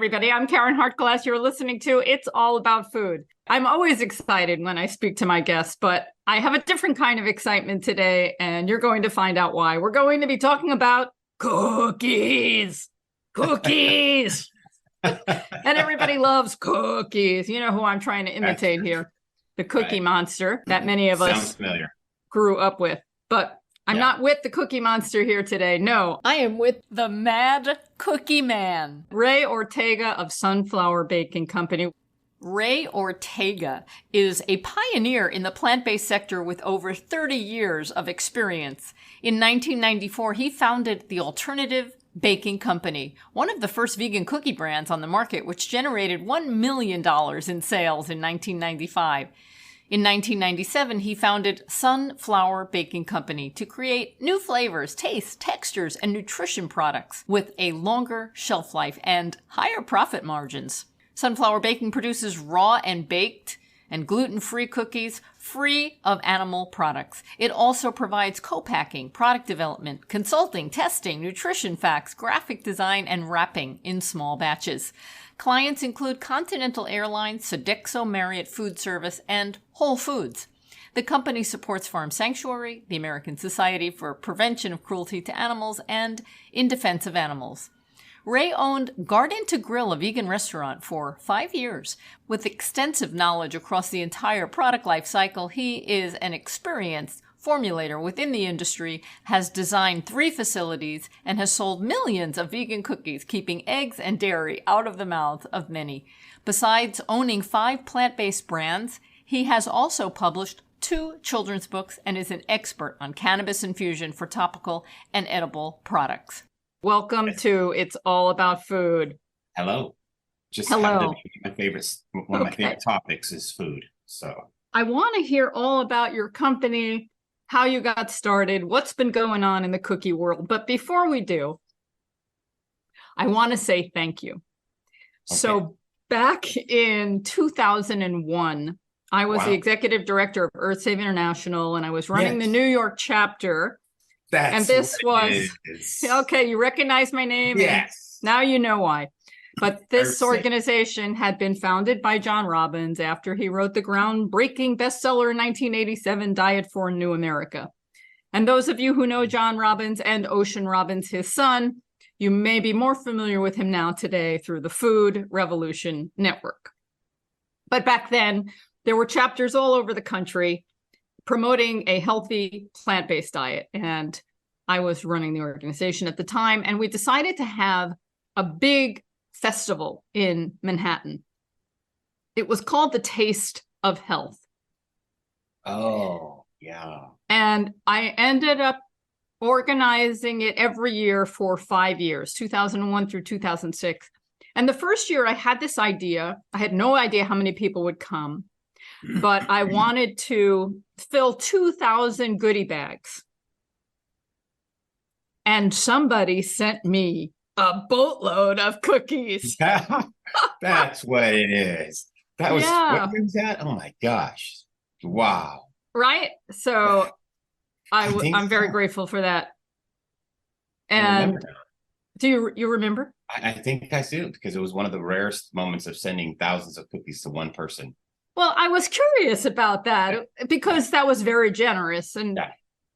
everybody. I'm Karen Hartglass. You're listening to It's All About Food. I'm always excited when I speak to my guests, but I have a different kind of excitement today, and you're going to find out why. We're going to be talking about cookies. Cookies. And everybody loves cookies. You know who I'm trying to imitate here. The Cookie Monster that many of us grew up with. But I'm not with the Cookie Monster here today. No, I am with the Mad Cookie Man, Rey Ortega of Sunflower Baking Company. Rey Ortega is a pioneer in the plant-based sector with over 30 years of experience. In 1994, he founded the Alternative Baking Company, one of the first vegan cookie brands on the market, which generated $1 million in sales in 1995. In 1997, he founded Sunflower Baking Company to create new flavors, tastes, textures, and nutrition products with a longer shelf life and higher profit margins. Sunflower Baking produces raw and baked and gluten-free cookies free of animal products. It also provides co-packing, product development, consulting, testing, nutrition facts, graphic design, and wrapping in small batches. Clients include Continental Airlines, Sodexo Marriott Food Service, and Whole Foods. The company supports Farm Sanctuary, the American Society for Prevention of Cruelty to Animals, and In Defense of Animals. Rey owned Garden to Grill, a vegan restaurant, for 5 years. With extensive knowledge across the entire product life cycle, he is an experienced formulator within the industry, has designed 3 facilities, and has sold millions of vegan cookies, keeping eggs and dairy out of the mouths of many. Besides owning 5 plant-based brands, he has also published 2 children's books and is an expert on cannabis infusion for topical and edible products. Welcome to It's All About Food. Hello. Just Hello. My favorite, one of my favorite topics is food. So I want to hear all about your company, how you got started, what's been going on in the cookie world. But before we do, I want to say thank you. Okay. So back in 2001, I was the executive director of Earth Save International, and I was running the New York chapter. And this was, okay, you recognize my name? Yes. Now you know why. But this organization had been founded by John Robbins after he wrote the groundbreaking bestseller in 1987, Diet for a New America. And those of you who know John Robbins and Ocean Robbins, his son, you may be more familiar with him now today through the Food Revolution Network. But back then, there were chapters all over the country promoting a healthy plant-based diet. And I was running the organization at the time, and we decided to have a big festival in Manhattan. It was called the Taste of Health. Oh, yeah. And I ended up organizing it every year for 5 years, 2001 through 2006. And the first year I had this idea. I had no idea how many people would come, but I wanted to fill 2,000 goodie bags. And somebody sent me a boatload of cookies. That's what it is. That was, what year was that? Oh my gosh. Wow. Right? So I'm very grateful for that. And do you remember? I think I do, because it was one of the rarest moments of sending thousands of cookies to one person. Well, I was curious about that because that was very generous. And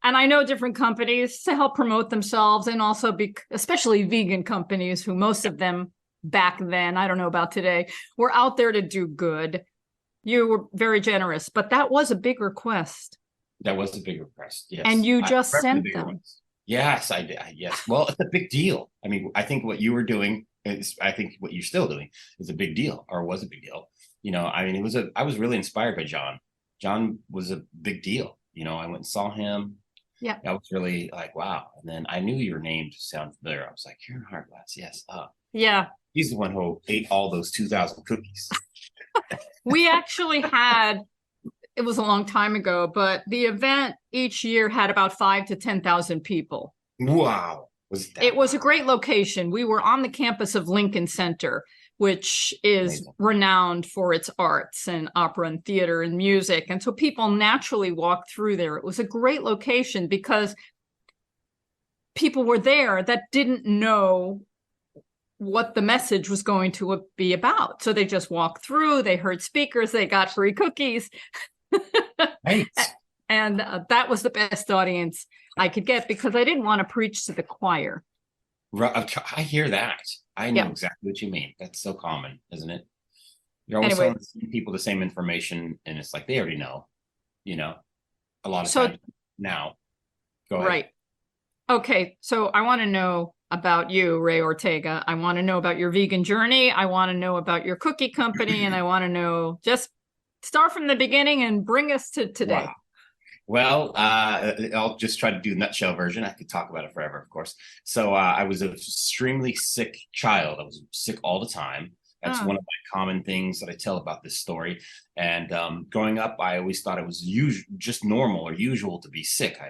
I know different companies to help promote themselves, and also especially vegan companies who most of them back then, I don't know about today, were out there to do good. You were very generous, but that was a big request. That was a big request, yes. And you just sent them. Yes, I did. Yes. Well, it's a big deal. I mean, I think what you were doing is, I think what you're still doing is a big deal, or was a big deal. You know, I mean, I was really inspired by John. John was a big deal. You know, I went and saw him. Yeah. I was really like, wow. And then I knew your name sounded familiar. I was like, Karen Hartglass, yes. Yeah. He's the one who ate all those 2,000 cookies. We actually had, it was a long time ago, but the event each year had about 5,000 to 10,000 people. Wow. It was a great location. We were on the campus of Lincoln Center, which is renowned for its arts and opera and theater and music. And so people naturally walked through there. It was a great location because people were there that didn't know what the message was going to be about. So they just walked through, they heard speakers, they got free cookies. Right. And that was the best audience I could get because I didn't want to preach to the choir. I hear that. I know Yeah. exactly what you mean. That's so common, isn't it? You're always Anyway. telling the same people the same information, and it's like they already know, a lot of So, times now. Go ahead. right. Okay. So I want to know about you, Rey Ortega. I want to know about your vegan journey. I want to know about your cookie company, and I want to know, just start from the beginning and bring us to today. Wow. Well, I'll just try to do a nutshell version. I could talk about it forever, of course. So I was an extremely sick child. I was sick all the time. That's one of my common things that I tell about this story. And growing up, I always thought it was just normal or usual to be sick.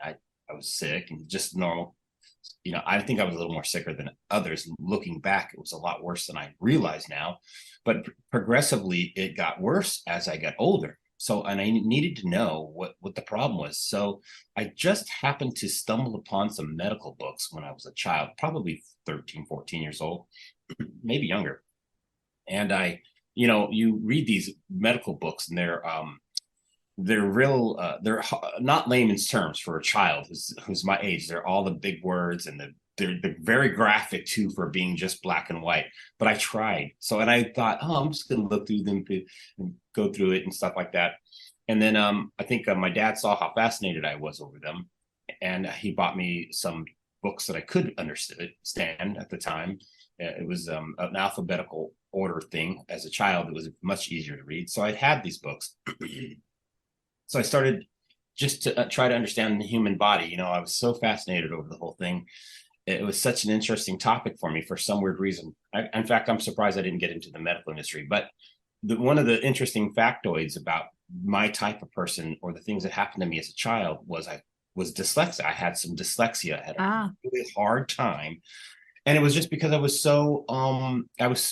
I was sick and just normal. I think I was a little more sicker than others. Looking back, it was a lot worse than I realize now. But progressively, it got worse as I got older. And I needed to know what the problem was. So I just happened to stumble upon some medical books when I was a child, probably 13, 14 years old, maybe younger. And you read these medical books and they're real, they're not layman's terms for a child who's my age. They're all the big words and they're very graphic too for being just black and white. But I tried. And I thought, I'm just going to look through them and go through it and stuff like that. And then I think my dad saw how fascinated I was over them. And he bought me some books that I could understand at the time. It was an alphabetical order thing. As a child, it was much easier to read. So I had these books. So I started just to try to understand the human body. I was so fascinated over the whole thing. It was such an interesting topic for me for some weird reason. In fact, I'm surprised I didn't get into the medical industry. But one of the interesting factoids about my type of person, or the things that happened to me as a child, was I was dyslexic. I had some dyslexia. I had a really hard time. And it was just because I was so,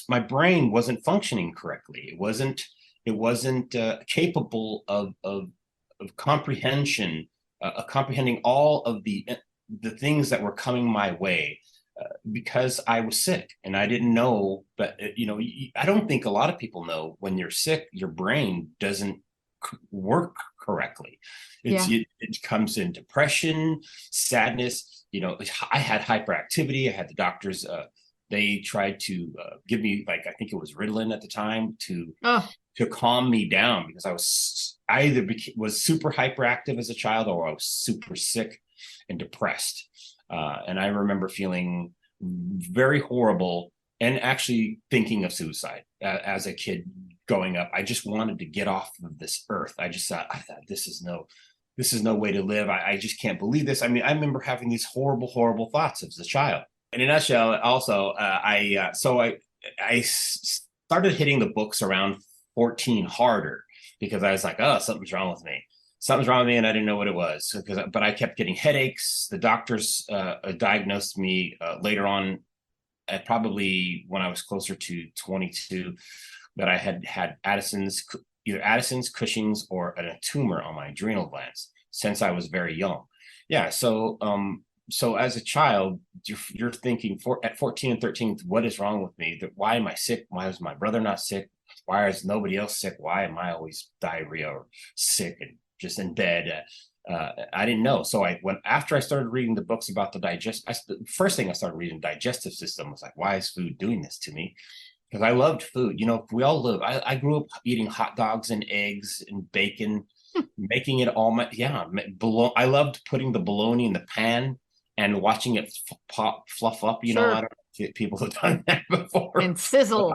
my brain wasn't functioning correctly. It wasn't capable of comprehension, comprehending all of the things that were coming my way, because I was sick and I didn't know. But I don't think a lot of people know when you're sick, your brain doesn't work correctly. It comes in depression, sadness. I had hyperactivity. I had the doctors. They tried to give me, I think it was Ritalin at the time to calm me down, because I was either was super hyperactive as a child, or I was super sick and depressed. And I remember feeling very horrible and actually thinking of suicide as a kid growing up. I just wanted to get off of this earth. I thought this is no way to live. I just can't believe this. I mean, I remember having these horrible, horrible thoughts as a child. In a nutshell, also, I started hitting the books around 14 harder, because I was like, oh, something's wrong with me. And I didn't know what it was. But I kept getting headaches. The doctors diagnosed me later on, at probably when I was closer to 22, that I had either Addison's, Cushing's, or a tumor on my adrenal glands since I was very young. Yeah. So as a child, you're thinking at 14 and 13, what is wrong with me? Why am I sick? Why is my brother not sick? Why is nobody else sick? Why am I always diarrhea or sick and just in bed? I didn't know. So after I started reading the books about the first thing I started reading, digestive system, was like, why is food doing this to me? Because I loved food. We all live. I grew up eating hot dogs and eggs and bacon, making it all I loved putting the bologna in the pan and watching it fluff up. I don't know if people have done that before. And sizzle.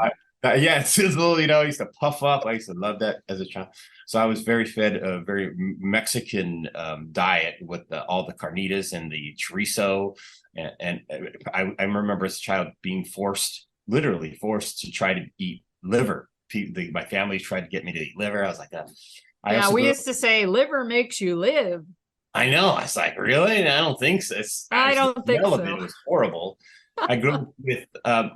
Sizzle. I used to puff up. I used to love that as a child. So I was very fed a very Mexican diet with all the carnitas and the chorizo. And I remember as a child being literally forced to try to eat liver. My family tried to get me to eat liver. I was like, we used to say liver makes you live. I know. I was like, really? I don't think so. I don't think so. It was horrible. I grew up with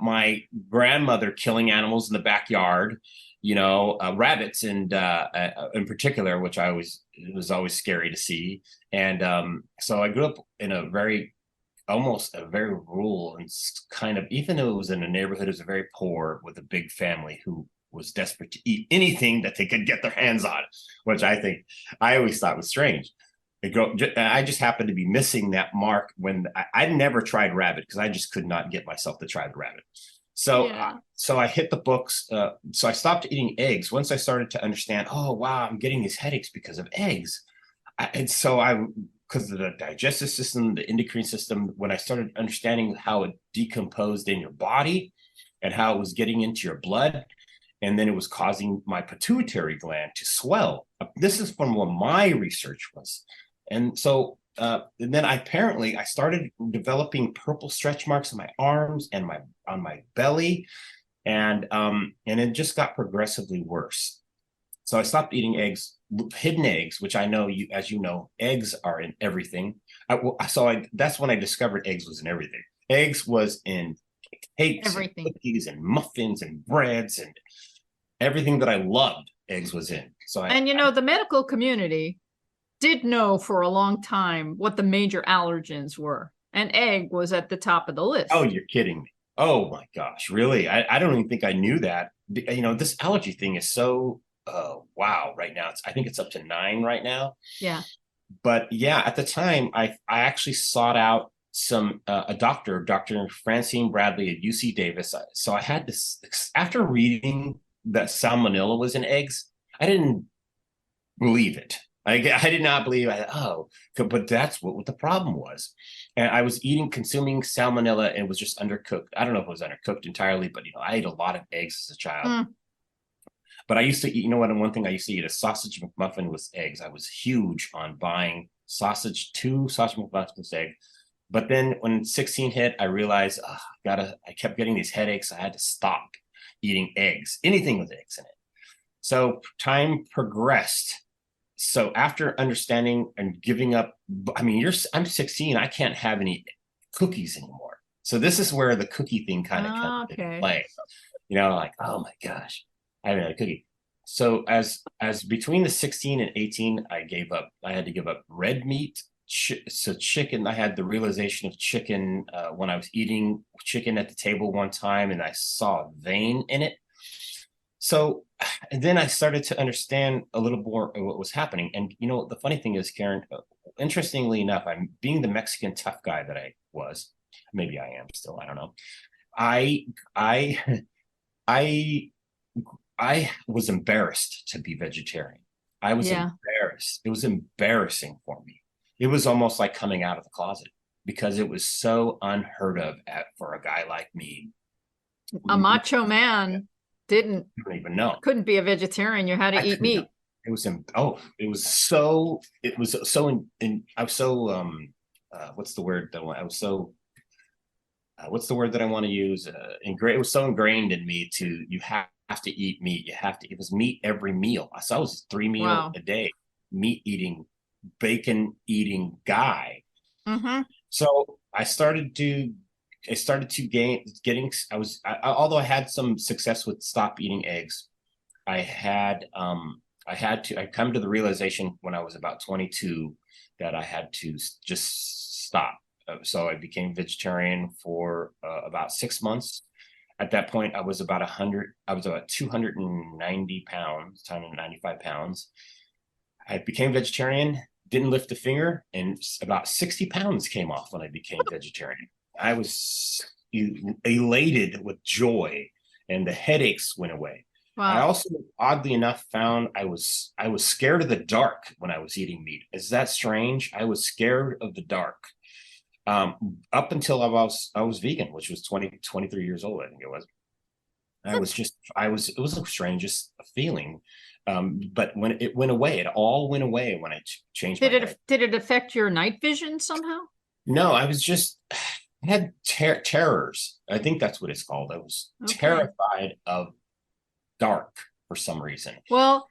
my grandmother killing animals in the backyard, rabbits and in particular, which it was always scary to see. And so I grew up in a very almost a very rural and kind of, even though it was in a neighborhood, it was a very poor with a big family who was desperate to eat anything that they could get their hands on, which I always thought was strange. I just happened to be missing that mark when I never tried rabbit because I just could not get myself to try the rabbit. So, Yeah. so I hit the books. So I stopped eating eggs once I started to understand. Oh wow, I'm getting these headaches because of eggs. Because of the digestive system, the endocrine system. When I started understanding how it decomposed in your body, and how it was getting into your blood, and then it was causing my pituitary gland to swell. This is from what my research was, and so and then I started developing purple stretch marks on my arms and on my belly, and it just got progressively worse. So I stopped eating eggs, hidden eggs, which I know you, as you know, eggs are in everything. That's when I discovered eggs was in everything. Eggs was in cakes, Everything. and cookies, and muffins, and breads, and everything that I loved. Eggs was in. And the medical community did know for a long time what the major allergens were, and egg was at the top of the list. Oh, you're kidding me. Oh my gosh, really? I don't even think I knew that. This allergy thing is so wow right now. I think it's up to 9 right now. Yeah. But yeah, at the time, I actually sought out a doctor, Dr. Francine Bradley at UC Davis. So I had this, after reading that salmonella was in eggs, I didn't believe it. I did not believe it. But that's what the problem was. And I was consuming salmonella, and it was just undercooked. I don't know if it was undercooked entirely, but I ate a lot of eggs as a child. But I used to eat, one thing I used to eat, a sausage McMuffin with eggs. I was huge on buying two sausage McMuffins with eggs. But then when 16 hit, I realized I kept getting these headaches. I had to stop eating eggs, anything with eggs in it. So time progressed. So after understanding and giving up, I'm 16. I can't have any cookies anymore. So this is where the cookie thing kind of comes into play. Like, oh my gosh, I haven't had a cookie. So as between the 16 and 18, I had to give up red meat. So chicken, I had the realization of chicken when I was eating chicken at the table one time, and I saw a vein in it. So and then I started to understand a little more of what was happening. And the funny thing is, Karen, interestingly enough, I'm being the Mexican tough guy that I was. Maybe I am still. I don't know. I was embarrassed to be vegetarian. I was embarrassed. It was embarrassing for me. It was almost like coming out of the closet because it was so unheard of for a guy like me. A macho man couldn't be a vegetarian. You had to eat meat. I was so what's the word that I was so what's the word that I want to use? It was so ingrained in me you have to eat meat. It was meat every meal. So I was 3 meals a day, meat eating, bacon eating guy. Mm-hmm. So I started to although I had some success with stop eating eggs, I come to the realization when I was about 22 that I had to just stop. So I became vegetarian for about 6 months. At that point, I was about 290 pounds, 295 pounds. I became vegetarian, didn't lift a finger, and about 60 pounds came off when I became vegetarian. I was elated with joy, and the headaches went away. Wow. I also, oddly enough, found I was scared of the dark when I was eating meat. Is that strange? I was scared of the dark. Up until I was vegan, which was 23 years old, I think it was. It was the strangest feeling. But when it went away, it all went away when I changed my diet. Did it affect your night vision somehow? No, I had terrors. I think that's what it's called. I was terrified of dark for some reason. Well,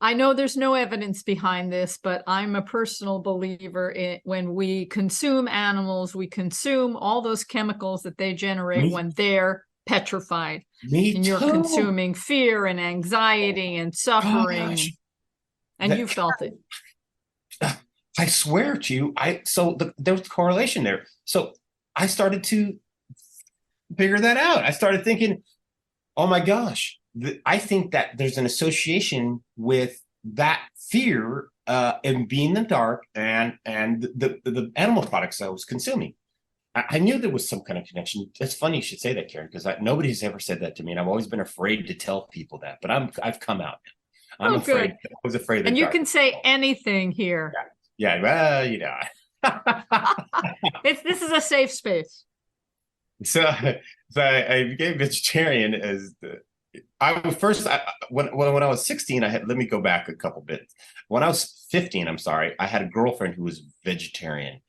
I know there's no evidence behind this, but I'm a personal believer in when we consume animals, we consume all those chemicals that they generate when they're petrified. And you're consuming fear and anxiety and suffering. And you felt it. I swear to you, there was a correlation there. So I started to figure that out. I started thinking, oh my gosh, I think that there's an association with that fear and being in the dark and the animal products I was consuming. I knew there was some kind of connection. It's funny you should say that, Karen, because nobody's ever said that to me, and I've always been afraid to tell people that. But I've come out. I'm Oh, afraid. good. I was afraid of the And you dark. can say anything here. Yeah, well, you know. This is a safe space. So, I became vegetarian when I was 16. Let me go back a couple bits. When I was 15, I'm sorry, I had a girlfriend who was vegetarian,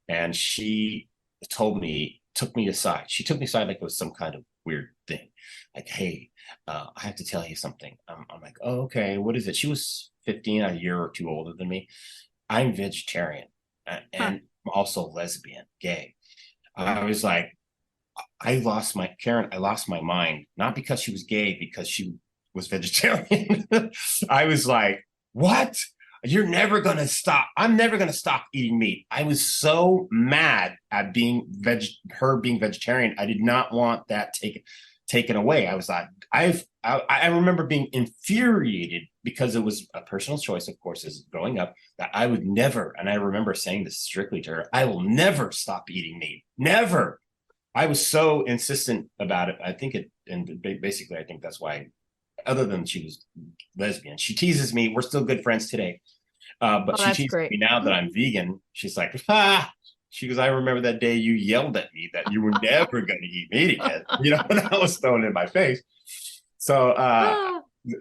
and she took me aside. She took me aside like it was some kind of weird thing. Like, hey, I have to tell you something. I'm like, oh, okay, what is it? She was 15, a year or two older than me. I'm vegetarian and I'm also lesbian, gay. I was like, I lost my mind, not because she was gay, because she was vegetarian. I was like, what? You're never going to stop. I'm never going to stop eating meat. I was so mad at her being vegetarian. I did not want that taken away. I was like, I remember being infuriated because it was a personal choice, of course, as growing up, that I would never, and I remember saying this strictly to her, I will never stop eating meat. Never. I was so insistent about it. I think basically, I think that's why, other than she was lesbian, she teases me. We're still good friends today. But she teases me now that I'm vegan. She's like, she goes, I remember that day you yelled at me that you were never going to eat meat again. You know, that was thrown in my face. So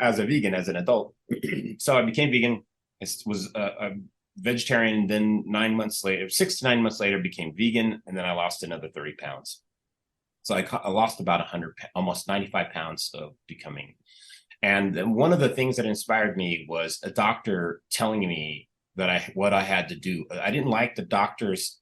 as a vegan, as an adult, so I became vegan. I was a vegetarian. Then 9 months later, 6 to 9 months later, became vegan. And then I lost another 30 pounds. So I lost about 100, almost 95 pounds of becoming. And one of the things that inspired me was a doctor telling me that what I had to do. I didn't like the doctors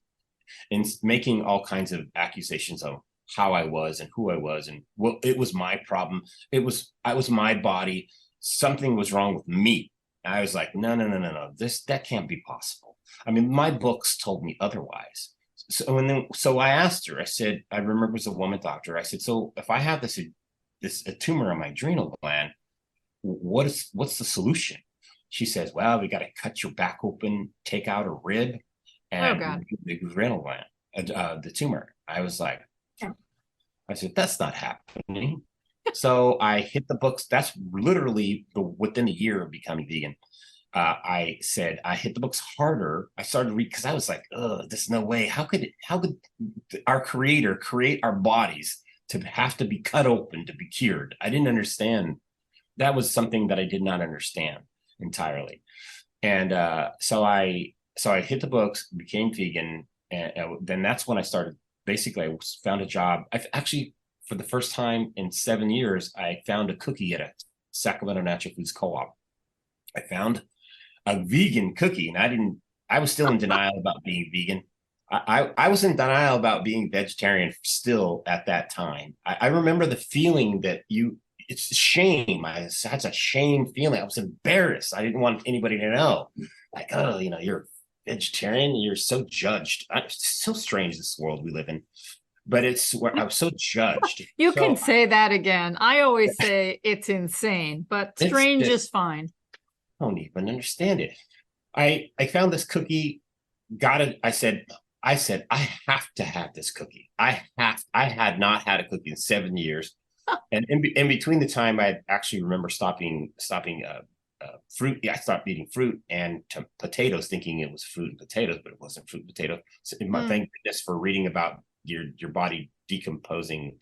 in making all kinds of accusations of how I was and who I was. And well, it was my problem. I was my body. Something was wrong with me. And I was like, no. That can't be possible. I mean, my books told me otherwise. So I asked her, I said, I remember it was a woman doctor. I said, so if I have a tumor on my adrenal gland, what's the solution? She says, well, we got to cut your back open, take out a rib, and the adrenal gland, the tumor. I was like, I said, that's not happening. So I hit the books. That's literally within a year of becoming vegan. I said, I hit the books harder. I started to read because I was like, oh, there's no way. How could our creator create our bodies to have to be cut open to be cured? I didn't understand. That was something that I did not understand entirely. And so I hit the books, became vegan. And then that's when I started. Basically, I found a job. I've actually, for the first time in 7 years, I found a cookie at a Sacramento Natural Foods Co-op. I found a vegan cookie, and I was still in denial about being vegan. I was in denial about being vegetarian still at that time. I remember the feeling that it's shame. I had a shame feeling. I was embarrassed. I didn't want anybody to know. Like, oh, you're vegetarian. You're so judged. It's so strange, this world we live in. But it's where I was so judged. You can say that again. I always say it's insane, but strange is fine. I don't even understand it. I found this cookie, got it. I said, I have to have this cookie. I had not had a cookie in 7 years. And in between the time, I actually remember stopping fruit. Yeah, I stopped eating fruit and potatoes, thinking it was fruit and potatoes, but it wasn't fruit and potato. So thank goodness for reading about your body decomposing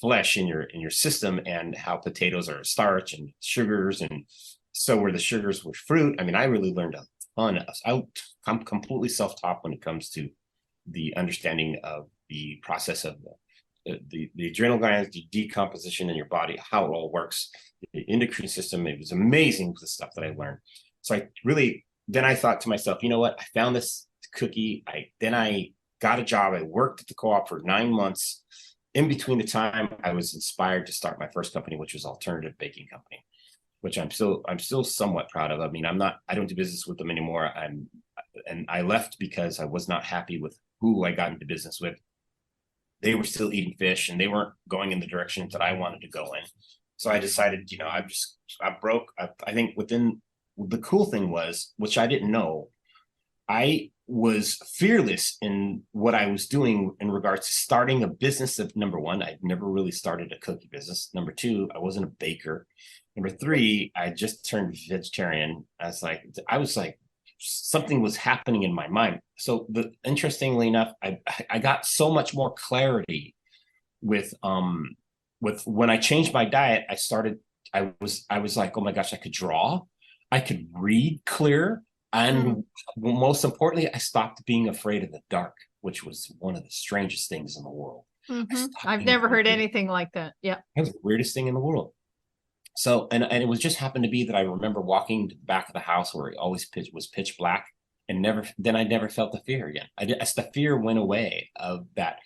flesh in your system, and how potatoes are starch and sugars, and so were the sugars with fruit. I mean, I really learned a ton. I'm completely self-taught when it comes to the understanding of the process of the adrenal glands, the decomposition in your body, how it all works, the endocrine system. It was amazing, the stuff that I learned. So then I thought to myself, you know what? I found this cookie. I got a job. I worked at the co-op for 9 months. In between the time, I was inspired to start my first company, which was Alternative Baking Company, which I'm still somewhat proud of. I mean, I don't do business with them anymore. And I left because I was not happy with who I got into business with. they were still eating fish and they weren't going in the direction that I wanted to go in. So I decided, I broke. I think the cool thing was, which I didn't know, I was fearless in what I was doing in regards to starting a business. Of number one, I'd never really started a cookie business. Number two, I wasn't a baker. Number three, I just turned vegetarian. I was like, something was happening in my mind. So interestingly enough, I got so much more clarity with when I changed my diet. I was like, oh my gosh, I could draw, I could read clear. And most importantly, I stopped being afraid of the dark, which was one of the strangest things in the world. I've never heard anything like that. Yeah. It was the weirdest thing in the world. So, and it was just happened to be that I remember walking to the back of the house where it always was pitch black, and I never felt the fear again. As the fear went away of that.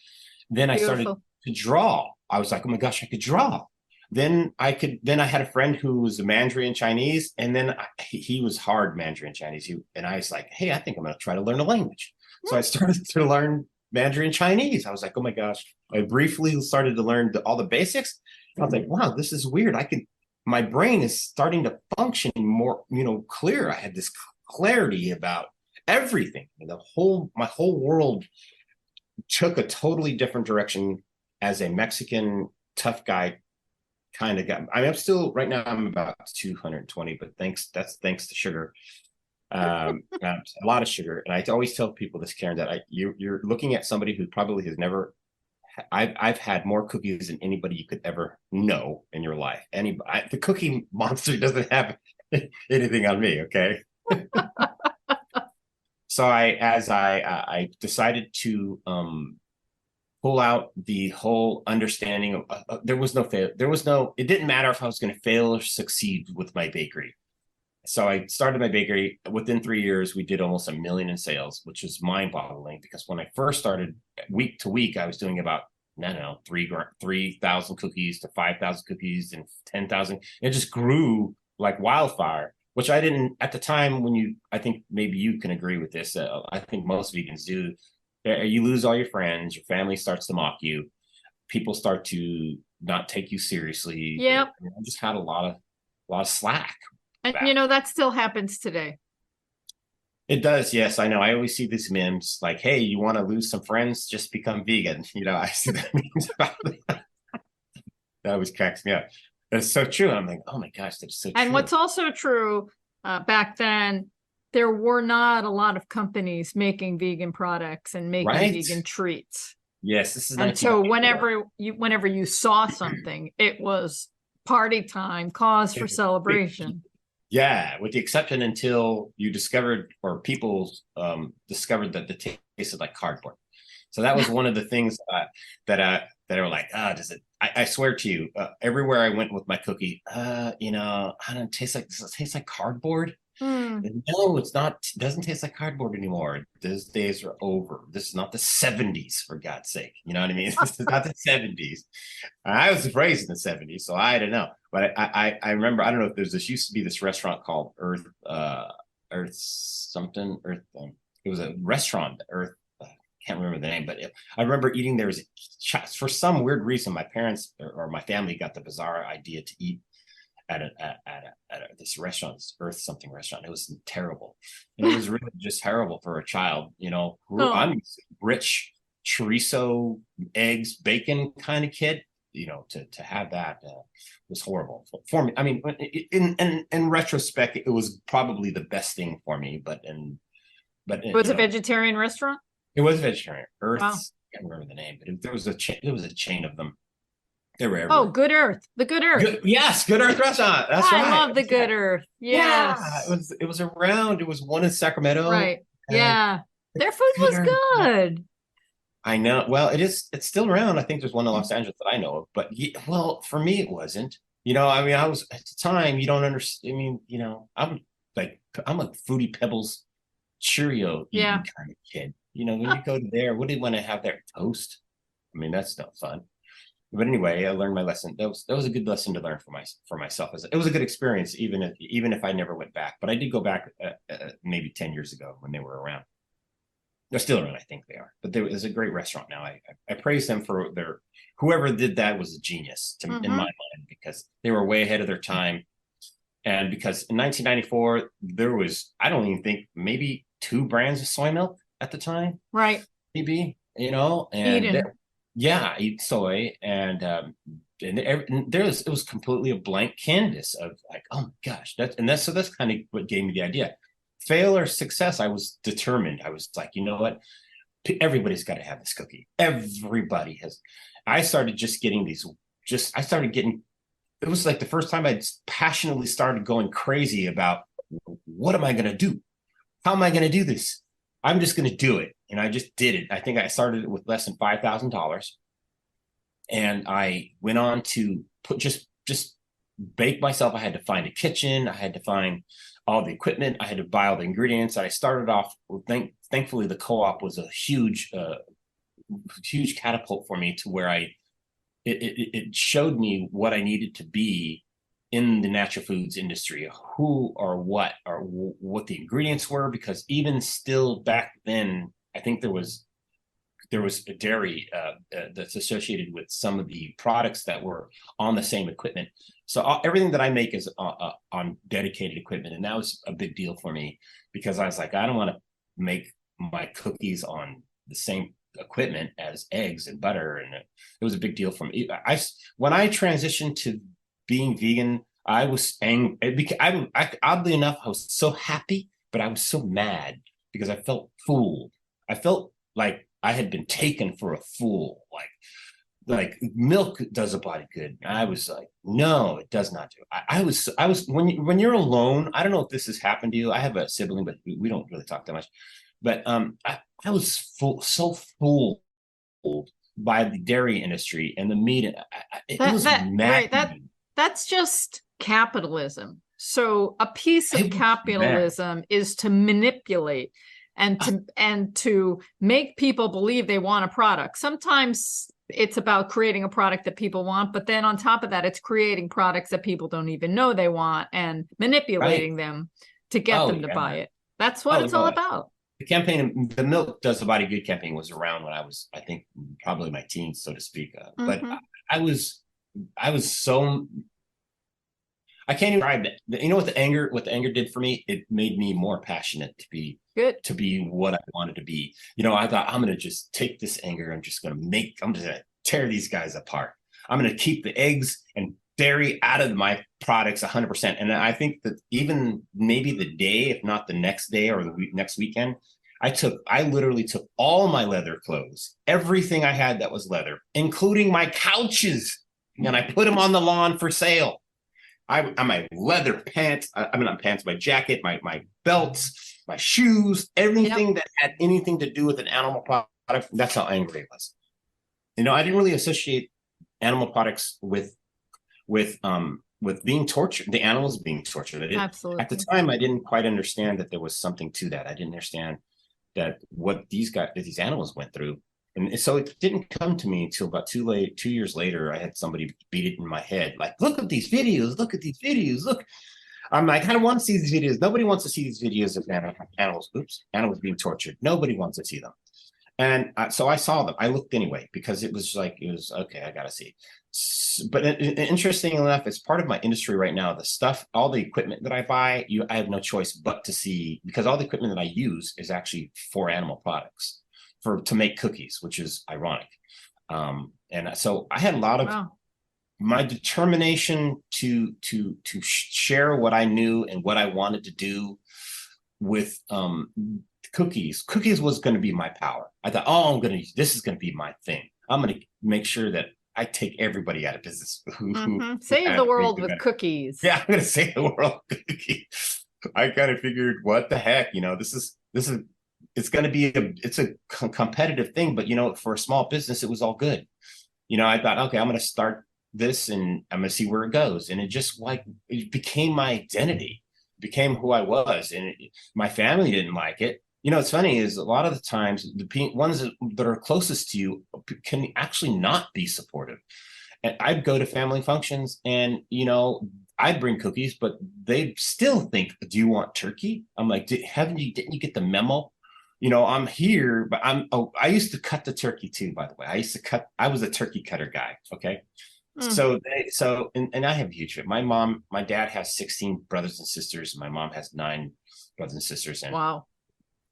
Then I started to draw. I was like, oh my gosh, I could draw. Then I had a friend who was a Mandarin Chinese, and then he was hard Mandarin Chinese. And I was like, hey, I think I'm going to try to learn a language. So I started to learn Mandarin Chinese. I was like, oh my gosh. I briefly started to learn all the basics. I was like, wow, this is weird. My brain is starting to function more, clear. I had this clarity about everything. My whole world took a totally different direction as a Mexican tough guy kind of guy. I mean, I'm about 220, but that's thanks to sugar. A lot of sugar. And I always tell people this, Karen, that you're looking at somebody who probably has never. I've had more cookies than anybody you could ever know in your life. The cookie monster doesn't have anything on me. Okay. So I decided to pull out the whole understanding of there was no fail. It didn't matter if I was going to fail or succeed with my bakery. So I started my bakery. Within 3 years, we did almost $1 million in sales, which is mind-boggling because when I first started, week to week, I was doing about, 3,000 cookies to 5,000 cookies and 10,000. It just grew like wildfire, which I didn't at the time. I think maybe you can agree with this. I think most vegans do. You lose all your friends, your family starts to mock you, people start to not take you seriously. Yep. I just had a lot of slack. And that still happens today. It does, yes, I know. I always see these memes like, hey, you want to lose some friends, just become vegan. I see that memes about that. That always cracks me up. It's so true. I'm like, oh my gosh, that's so true. And what's also true, back then, there were not a lot of companies making vegan products and making vegan treats. Yes, this is. And so whenever you saw something, it was party time, cause for celebration. Yeah, with the exception until you discovered, or people discovered that the tasted like cardboard. So that was one of the things that are like, does it? I swear to you, everywhere I went with my cookie, I don't taste like. Does it taste like cardboard? No, it's not. It doesn't taste like cardboard anymore. Those days are over. This is not the 70s, for God's sake. You know what I mean? This is not the 70s. I was raised in the 70s, so I don't know. But I remember, I don't know if used to be this restaurant called Earth something. It was a restaurant, Earth. Can't remember the name, but I remember eating there. For some weird reason, my parents or my family got the bizarre idea to eat at this restaurant, this Earth something restaurant. It was terrible. And it was really just terrible for a child, I'm rich chorizo, eggs, bacon kind of kid, to have that was horrible for me. I mean, in retrospect, it was probably the best thing for me, but it was a vegetarian restaurant. It was vegetarian. Earth, wow. I can't remember the name, but there was a chain of them. They were everywhere. Oh, Good Earth. The Good Earth. Yes, Good Earth restaurant. That's right. I love the Good Earth. Yes. Yeah, it was around. It was one in Sacramento. Right. Yeah. Their food was good. I know. Well, it's still around. I think there's one in Los Angeles that I know of. But for me, it wasn't. I was at the time. You don't understand. I mean, I'm a Fruity Pebbles Cheerio eating kind of kid. When you go there, what do you want to have there? Toast? I mean, that's not fun. But anyway, I learned my lesson. That was a good lesson to learn for myself. It was a good experience, even if I never went back. But I did go back maybe 10 years ago when they were around. They're still around, I think they are. But there is a great restaurant now. I praise them for their whoever did that was a genius in my mind, because they were way ahead of their time. And because in 1994 there was, I don't even think, maybe 2 brands of soy milk at the time. Right. Maybe, and eat soy, and it was completely a blank canvas of like, oh my gosh, that's kind of what gave me the idea. Fail or success, I was determined. I was like, you know what? Everybody's got to have this cookie. Everybody has. I started just getting these. I started getting. It was like the first time I passionately started going crazy about what am I going to do? How am I going to do this? I'm just going to do it, and I just did it. I think I started it with less than $5,000, and I went on to just bake myself. I had to find a kitchen. I had to find all the equipment. I had to buy all the ingredients. I started off with, thankfully, the co-op was a huge catapult for me to where it showed me what I needed to be in the natural foods industry, who or what the ingredients were, because even still back then, I think there was a dairy that's associated with some of the products that were on the same equipment. So everything that I make is on dedicated equipment. And that was a big deal for me, because I was like, I don't want to make my cookies on the same equipment as eggs and butter. And it was a big deal for me. When I transitioned to being vegan, I was angry. Oddly enough, I was so happy, but I was so mad because I felt fooled. I felt like I had been taken for a fool. Like milk does a body good. I was like, no, it does not do. I was when you're alone. I don't know if this has happened to you. I have a sibling, but we don't really talk that much. But I was so fooled by the dairy industry and the meat. It was mad. Right, that's just capitalism. So a piece of capitalism is to manipulate and to make people believe they want a product. Sometimes it's about creating a product that people want, but then on top of that, it's creating products that people don't even know they want and manipulating them to get them to buy it. That's what it's all about. The campaign, the Milk Does the Body Good campaign, was around when I was, I think, probably my teens, so to speak. But I was so, I can't even describe it. You know what the anger did for me? It made me more passionate to be what I wanted to be. I thought, I'm going to just take this anger. I'm just going to tear these guys apart. I'm going to keep the eggs and dairy out of my products 100%. And I think that even maybe the day, if not the next day or the next weekend, I literally took all my leather clothes, everything I had that was leather, including my couches, and I put them on the lawn for sale. My leather pants, not pants, my jacket, my belts, my shoes, everything that had anything to do with an animal product. That's how angry I was. I didn't really associate animal products with being tortured, the animals being tortured. Absolutely. At the time, I didn't quite understand that there was something to that. I didn't understand that what these animals went through. And so it didn't come to me until about 2 years later. I had somebody beat it in my head. Like, look at these videos. Look at these videos. Look. I'm like, I don't want to see these videos. Nobody wants to see these videos of animals being tortured. Nobody wants to see them. And so I saw them. I looked anyway, because it was okay, I got to see. But interestingly enough, it's part of my industry right now. The stuff, all the equipment that I buy, I have no choice but to see, because all the equipment that I use is actually for animal products, to make cookies, which is ironic. And so I had a lot of my determination to share what I knew and what I wanted to do with cookies. Cookies was going to be my power. I thought, this is going to be my thing. I'm going to make sure that I take everybody out of business. Save the world with cookies. Yeah, I'm going to save the world with cookies. I kind of figured, what the heck, it's going to be it's a competitive thing, but for a small business, it was all good. I thought, okay, I'm going to start this and I'm going to see where it goes. And it just it became my identity, became who I was. And my family didn't like it. It's funny is a lot of the times the ones that are closest to you can actually not be supportive. And I'd go to family functions and, I'd bring cookies, but they still think, do you want turkey? I'm like, didn't you get the memo? I'm here, but I used to cut the turkey too, by the way. I was a turkey cutter guy. Okay. Mm, And I have huge, my dad has 16 brothers and sisters. My mom has 9 brothers and sisters. wow.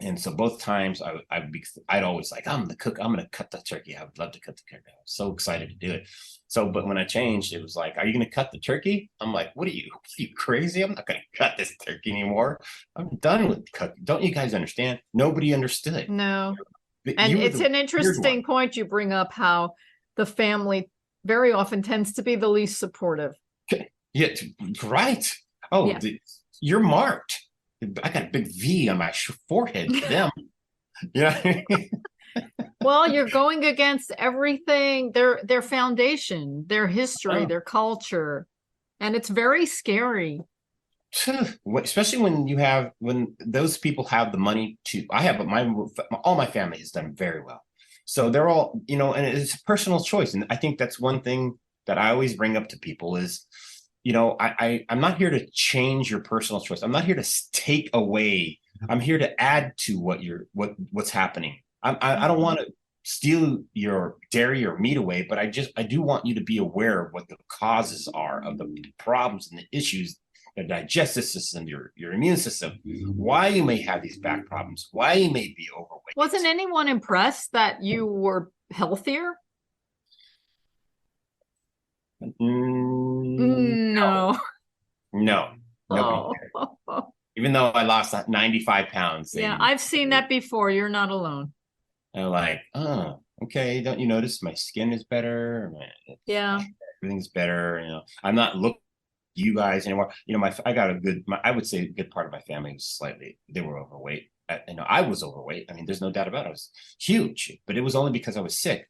And so both times I'd always like, I'm the cook. I'm going to cut the turkey. I would love to cut the turkey. I was so excited to do it. So, but when I changed, it was like, are you going to cut the turkey? I'm like, are you crazy? I'm not going to cut this turkey anymore. I'm done with cooking. Don't you guys understand? Nobody understood. No. But And you were it's the an weird one. interesting point you bring up, how the family very often tends to be the least supportive. Yeah, right. Oh, Yeah. you're marked. I got a big V on my forehead for them. Yeah. Well, you're going against everything, their foundation, their history, Oh. their culture, and it's very scary. Especially when those people have the money to. I have all my family has done very well, so they're all, and it's a personal choice. And I think that's one thing that I always bring up to people is, I'm not here to change your personal choice. I'm not here to take away. I'm here to add to what's happening. I don't want to steal your dairy or meat away, but I do want you to be aware of what the causes are of the problems and the issues, the digestive system, your immune system, why you may have these back problems, why you may be overweight. Wasn't anyone impressed that you were healthier? No. No, nobody Oh. cared. Even though I lost 95 pounds, they Yeah, didn't I've seen care. that before. You're not alone. They're like, oh, okay, don't you notice my skin is better? Yeah. Everything's better. I'm not looking at you guys anymore. I would say a good part of my family was they were overweight. I was overweight. I mean, there's no doubt about it. I was huge, but it was only because I was sick.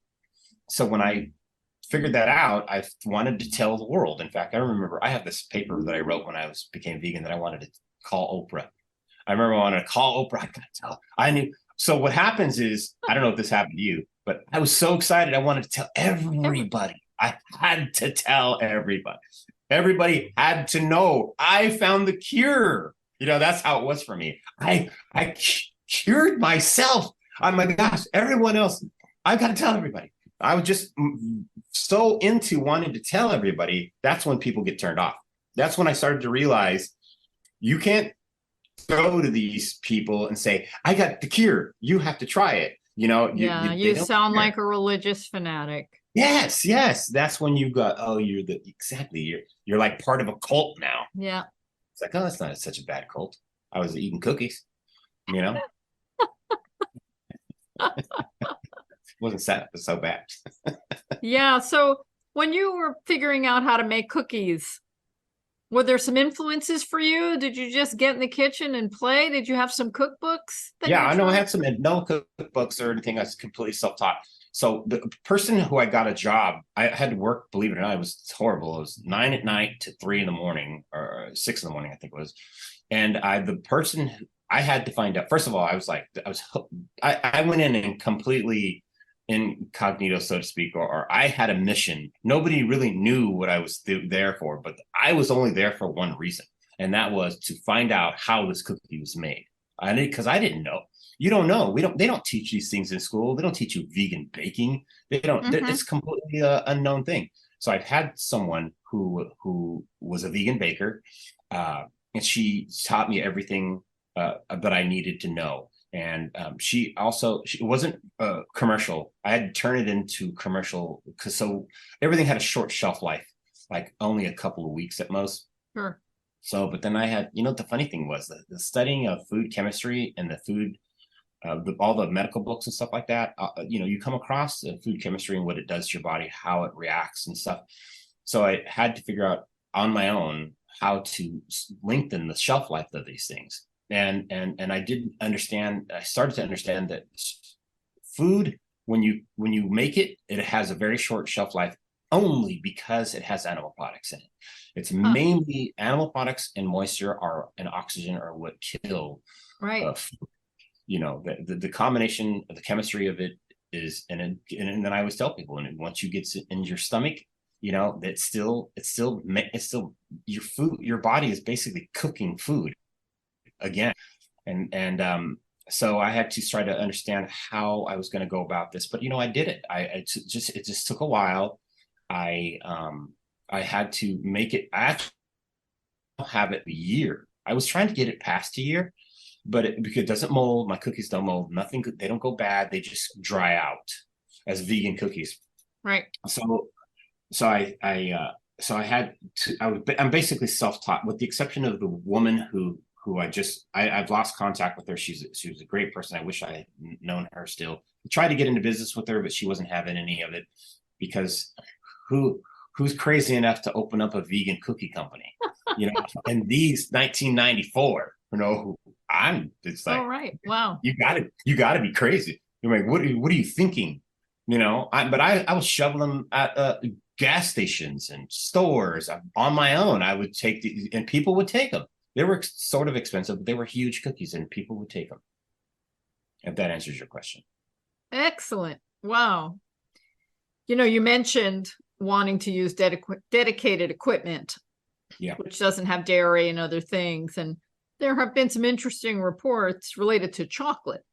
So when I figured that out, I wanted to tell the world. In fact, I remember I have this paper that I wrote when I became vegan that I wanted to call Oprah. I remember I wanted to call Oprah. I gotta tell. I knew. So what happens is, I don't know if this happened to you, but I was so excited. I wanted to tell everybody. I had to tell everybody. Everybody had to know I found the cure. That's how it was for me. I cured myself. Oh my gosh, everyone else, I've got to tell everybody. I was just so into wanting to tell everybody. That's when people get turned off. That's when I started to realize you can't go to these people and say, I got the cure. You have to try it. Yeah, They you don't sound care. like a religious fanatic. Yes. That's when you got, oh, you're like part of a cult now. Yeah. It's like, oh, that's not such a bad cult. I was eating cookies, It wasn't so bad. Yeah. So when you were figuring out how to make cookies, were there some influences for you? Did you just get in the kitchen and play? Did you have some cookbooks that Yeah, you I know I tried? had no cookbooks or anything. I was completely self-taught. So the person who I got a job, I had to work, believe it or not, it was horrible. It was 9 at night to 3 in the morning, or 6 in the morning, I think it was. And the person I had to find out, first of all, I went in and completely incognito, so to speak, or I had a mission. Nobody really knew what I was there for, but I was only there for one reason. And that was to find out how this cookie was made. Because I didn't know. You don't know. They don't teach these things in school. They don't teach you vegan baking. They don't. Mm-hmm. It's completely unknown thing. So I've had someone who was a vegan baker, and she taught me everything that I needed to know. And she wasn't commercial. I had to turn it into commercial so everything had a short shelf life, like only a couple of weeks at most. Sure. So, but then I had, the funny thing was the studying of food chemistry and the food, all the medical books and stuff like that. You come across food chemistry and what it does to your body, how it reacts and stuff. So I had to figure out on my own how to lengthen the shelf life of these things. And I didn't understand. I started to understand that food, when you make it, it has a very short shelf life only because it has animal products in it. It's mainly animal products and moisture and oxygen are what kill. Right. The combination of the chemistry of it is, and then I always tell people, and once you get in your stomach, it's still your food. Your body is basically cooking food again, and So I had to try to understand how I was going to go about this, but I did it. It just took a while. I I had to make it. I actually don't have it a year. I was trying to get it past a year, but because it doesn't mold, my cookies don't mold. Nothing. They don't go bad. They just dry out as vegan cookies. Right. So so I had to. I'm basically self-taught, with the exception of the woman who I've lost contact with her. She was a great person. I wish I had known her still. I tried to get into business with her, but she wasn't having any of it, because who's crazy enough to open up a vegan cookie company, in these 1994, it's like, Oh, right. Wow. you gotta be crazy. You're like, what are you thinking? I was shoveling them at gas stations and stores on my own. I would and people would take them. They were sort of expensive, but they were huge cookies, and people would take them. If that answers your question. Excellent. Wow. You mentioned wanting to use dedicated equipment, which doesn't have dairy and other things. And there have been some interesting reports related to chocolate.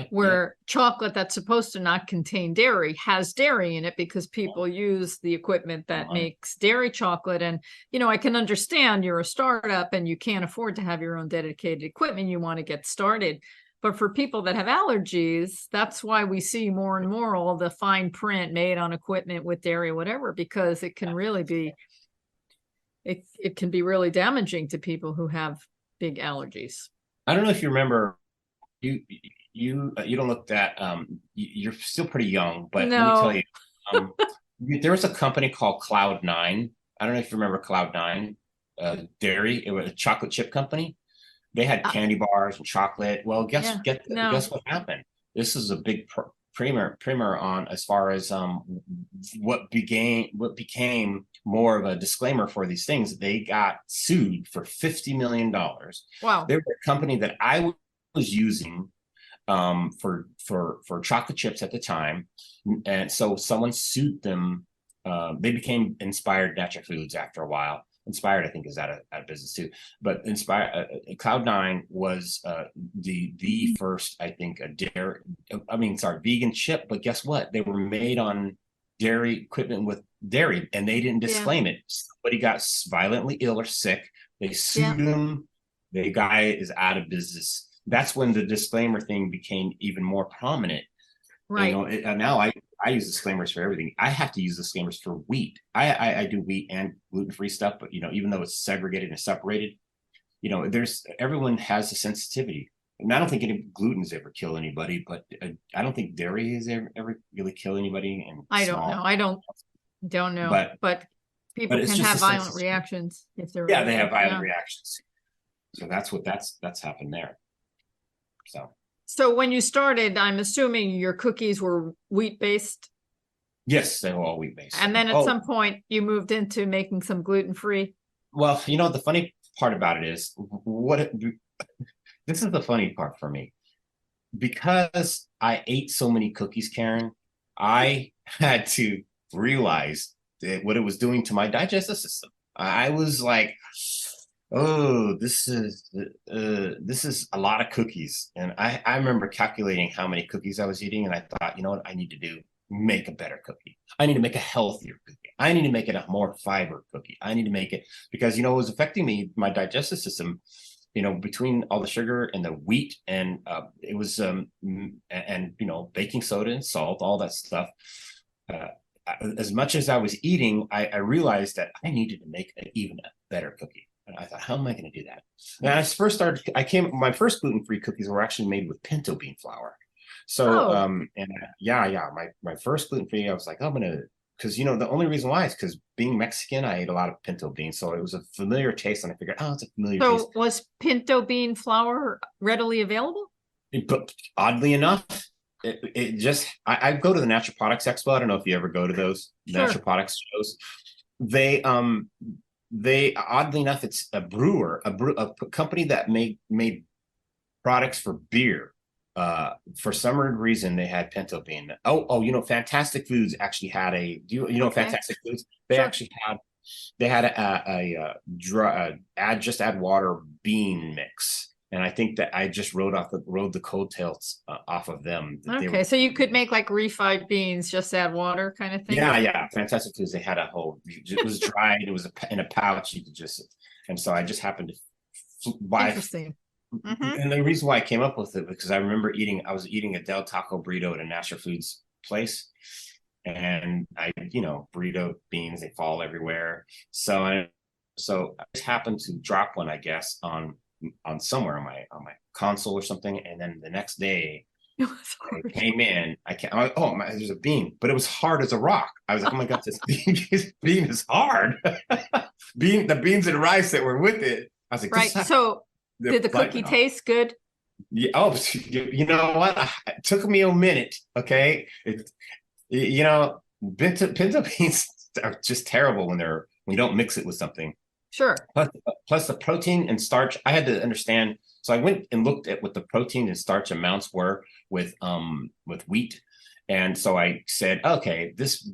Where chocolate that's supposed to not contain dairy has dairy in it, because people use the equipment that makes dairy chocolate. And, I can understand you're a startup and you can't afford to have your own dedicated equipment. You want to get started. But for people that have allergies, that's why we see more and more all the fine print made on equipment with dairy, whatever, because it can really be, it can be really damaging to people who have big allergies. I don't know if you remember, you don't look that you're still pretty young, but No. let me tell you, there was a company called Cloud9. I don't know if you remember Cloud9 dairy. It was a chocolate chip company. They had candy bars and chocolate. Well, guess what happened? This is a big primer on, as far as what became more of a disclaimer for these things. They got sued for $50 million. Wow. They were a company that I was using for chocolate chips at the time, and so someone sued them. They became Inspired Natural Foods after a while. Inspired, I think, is out of business too. But Inspired, Cloud9 was the first, I think, vegan chip. But guess what? They were made on dairy equipment with dairy, and they didn't disclaim it. Somebody got violently ill or sick. They sued them. The guy is out of business. That's when the disclaimer thing became even more prominent. Right. Now I use disclaimers for everything. I have to use disclaimers for wheat. I do wheat and gluten-free stuff, but even though it's segregated and separated, everyone has a sensitivity. And I don't think any gluten's ever kill anybody, but I don't think dairy has ever really killed anybody. And I don't know. I don't know. But people can have violent reactions if they're they have violent reactions. So that's happened there. So when you started, I'm assuming your cookies were wheat-based? Yes, they were all wheat-based. And then at some point you moved into making some gluten-free? Well, the funny part about it is, this is the funny part for me. Because I ate so many cookies, Karen, I had to realize what it was doing to my digestive system. I was like, oh, this is a lot of cookies. And I remember calculating how many cookies I was eating, and I thought, you know what I need to do? Make a better cookie. I need to make a healthier cookie. I need to make it a more fiber cookie. I need to make it, because it was affecting my digestive system, between all the sugar and the wheat, and it was baking soda and salt, all that stuff. As much as I was eating, I realized that I needed to make an better cookie. And I thought, how am I going to do that? And I first started, my first gluten-free cookies were actually made with pinto bean flour. So, my first gluten-free, I was like, I'm going to, because, the only reason why is because being Mexican, I ate a lot of pinto beans. So it was a familiar taste. And I figured, it's a familiar taste. So was pinto bean flour readily available? But oddly enough, it just, I go to the Natural Products Expo. I don't know if you ever go to those natural products shows. They oddly enough, it's a company that made products for beer. For some reason, they had pinto bean. Fantastic Foods actually had Fantastic Foods. They actually had add water bean mix. And I think that I just rode the coattails off of them. Okay, so you could make like refried beans, just add water kind of thing. Yeah. Fantastic Foods. They had a whole. It was dried. It was in a pouch. You could just. And so I just happened to buy. Interesting. Mm-hmm. And the reason why I came up with it because I remember I was eating a Del Taco burrito at a National Foods place, and burrito beans, they fall everywhere. So I just happened to drop one, I guess, on somewhere on my console or something, and then the next day I came in. There's a bean, but it was hard as a rock. I was like, oh my god, this bean is hard. The beans and rice that were with it. I was like, right. So did the cookie taste good? Yeah. Oh, you know what? It took me a minute. Okay. Pinto beans are just terrible when you don't mix it with something. Sure. Plus the protein and starch. I had to understand. So I went and looked at what the protein and starch amounts were with wheat. And so I said, okay, this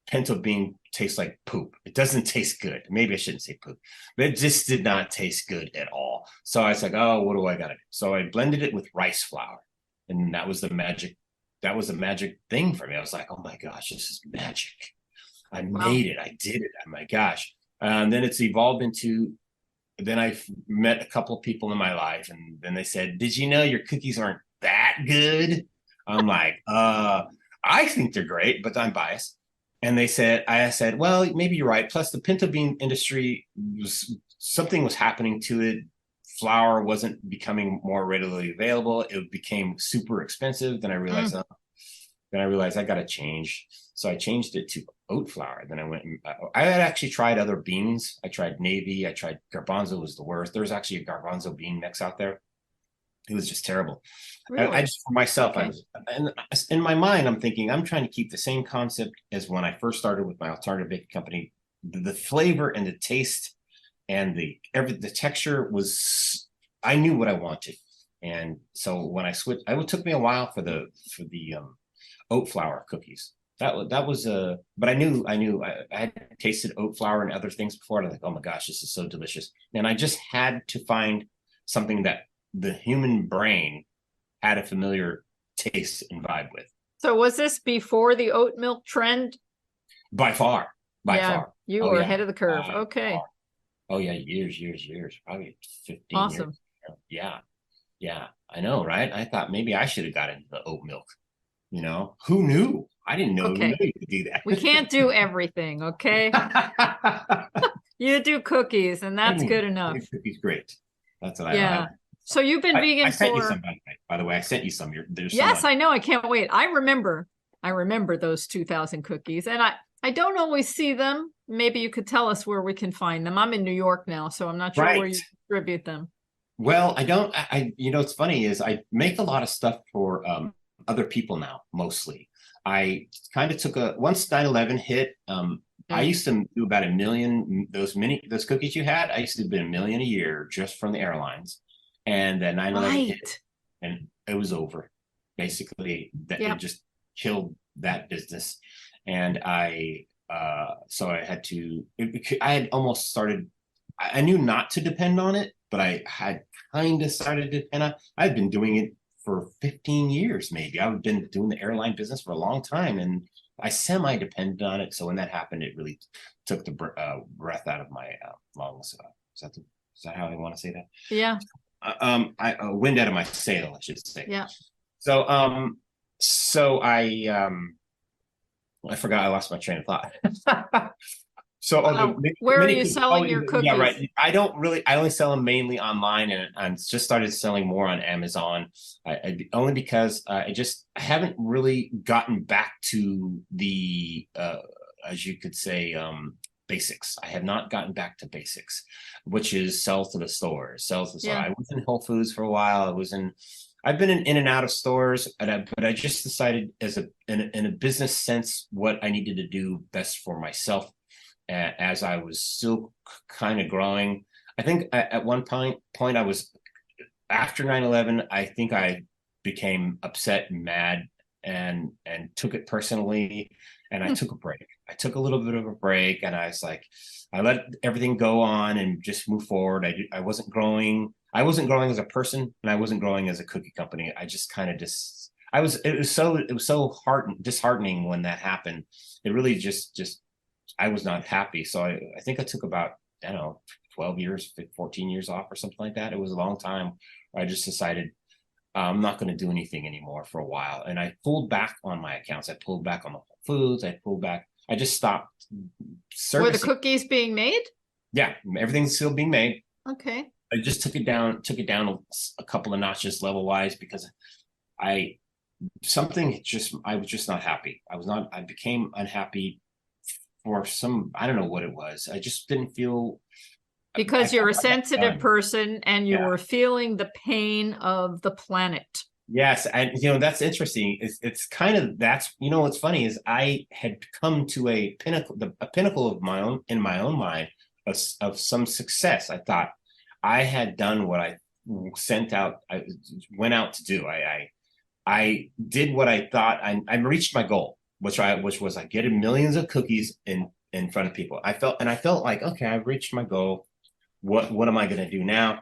pinto bean tastes like poop. It doesn't taste good. Maybe I shouldn't say poop, but it just did not taste good at all. So I was like, oh, what do I got to do? So I blended it with rice flour, and that was the magic. That was the magic thing for me. I was like, oh my gosh, this is magic. I made it. I did it. Oh my gosh. And then it's evolved into, then I've met a couple of people in my life, and then they said, did you know your cookies aren't that good? I'm like, I think they're great, but I'm biased. And I said, well, maybe you're right. Plus the pinto bean industry something was happening to it. Flour wasn't becoming more readily available. It became super expensive. Then I realized, I got to change. So I changed it to oat flour. Then I had actually tried other beans. I tried navy. I tried garbanzo was the worst. There's actually a garbanzo bean mix out there. It was just terrible. Really? I just, for myself, okay. In my mind, I'm thinking, I'm trying to keep the same concept as when I first started with my alternative baking company. The flavor and the taste and the texture was, I knew what I wanted. And so when I switched, it took me a while for the oat flour cookies. That was but I knew I had tasted oat flour and other things before. And I was like, oh my gosh, this is so delicious. And I just had to find something that the human brain had a familiar taste and vibe with. So was this before the oat milk trend? By far. You were ahead of the curve. Okay. Oh yeah, years, probably 15 awesome. years. Yeah. I know, right? I thought maybe I should have got into the oat milk. Who knew? I didn't know you could do that. We can't do everything, okay? You do cookies, and that's good enough. Cookies, great. That's what I have. So you've been vegan I sent you some, by the way. I sent you some. Yes, I know. I can't wait. I remember those 2000 cookies, and I don't always see them. Maybe you could tell us where we can find them. I'm in New York now, so I'm not sure where you distribute them. Well, I don't. What's funny is I make a lot of stuff for other people now, mostly. I kind of took once 9/11 hit. I used to do about 1 million. Those cookies you had, I used to do $1 million a year just from the airlines. And then 9/11 hit, and it was over. Basically, it just killed that business. And so I had to. I had almost started. I knew not to depend on it, but I had kind of started to depend on. I've been doing it for 15 years, maybe. I've been doing the airline business for a long time, and I semi-depended on it. So when that happened, it really took the breath out of my lungs. Is that how I want to say that? Yeah. Wind out of my sail, I should say. Yeah. So I forgot. I lost my train of thought. So where are you selling your cookies? Yeah, right. I only sell them mainly online, and just started selling more on Amazon. Only because I haven't really gotten back to the as you could say basics. I have not gotten back to basics, which is sell to the stores. I was in Whole Foods for a while. I've been in and out of stores, but I just decided in a business sense what I needed to do best for myself as I was still kind of growing. I think at one point I was, after 9/11, I think I became upset and mad and took it personally. And I took a break. I took a little bit of a break, and I was like, I let everything go on and just move forward. I wasn't growing. I wasn't growing as a person, and I wasn't growing as a cookie company. I just kind of just, it was so disheartening when that happened. It really just, I was not happy. So I think I took about, I don't know, 12 years, 14 years off or something like that. It was a long time. I just decided I'm not going to do anything anymore for a while. And I pulled back on my accounts. I pulled back on the Whole Foods. I pulled back. I just stopped servicing. Were the cookies being made? Yeah, everything's still being made. Okay. I just took it down a couple of notches level wise because I was just not happy. I became unhappy for I don't know what it was. I just didn't feel. Because you're a sensitive person and you were feeling the pain of the planet. Yes. And, that's interesting. It's kind of, what's funny is I had come to a pinnacle of in my own mind of some success. I thought I had done what I went out to do. I did what I thought. I reached my goal, which was I getting millions of cookies in front of people. I felt like, okay, I've reached my goal. What am I going to do now?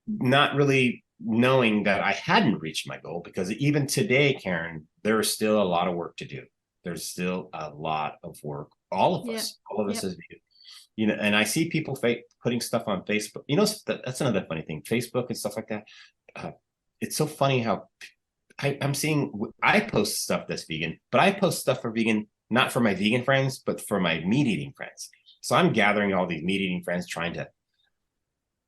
Not really knowing that I hadn't reached my goal, because even today, Karen, there is still a lot of work to do. There's still a lot of work. All of us, as and I see people putting stuff on Facebook. That's another funny thing. Facebook and stuff like that. It's so funny how I'm seeing. I post stuff that's vegan, but I post stuff for vegan, not for my vegan friends, but for my meat eating friends. So I'm gathering all these meat eating friends, trying to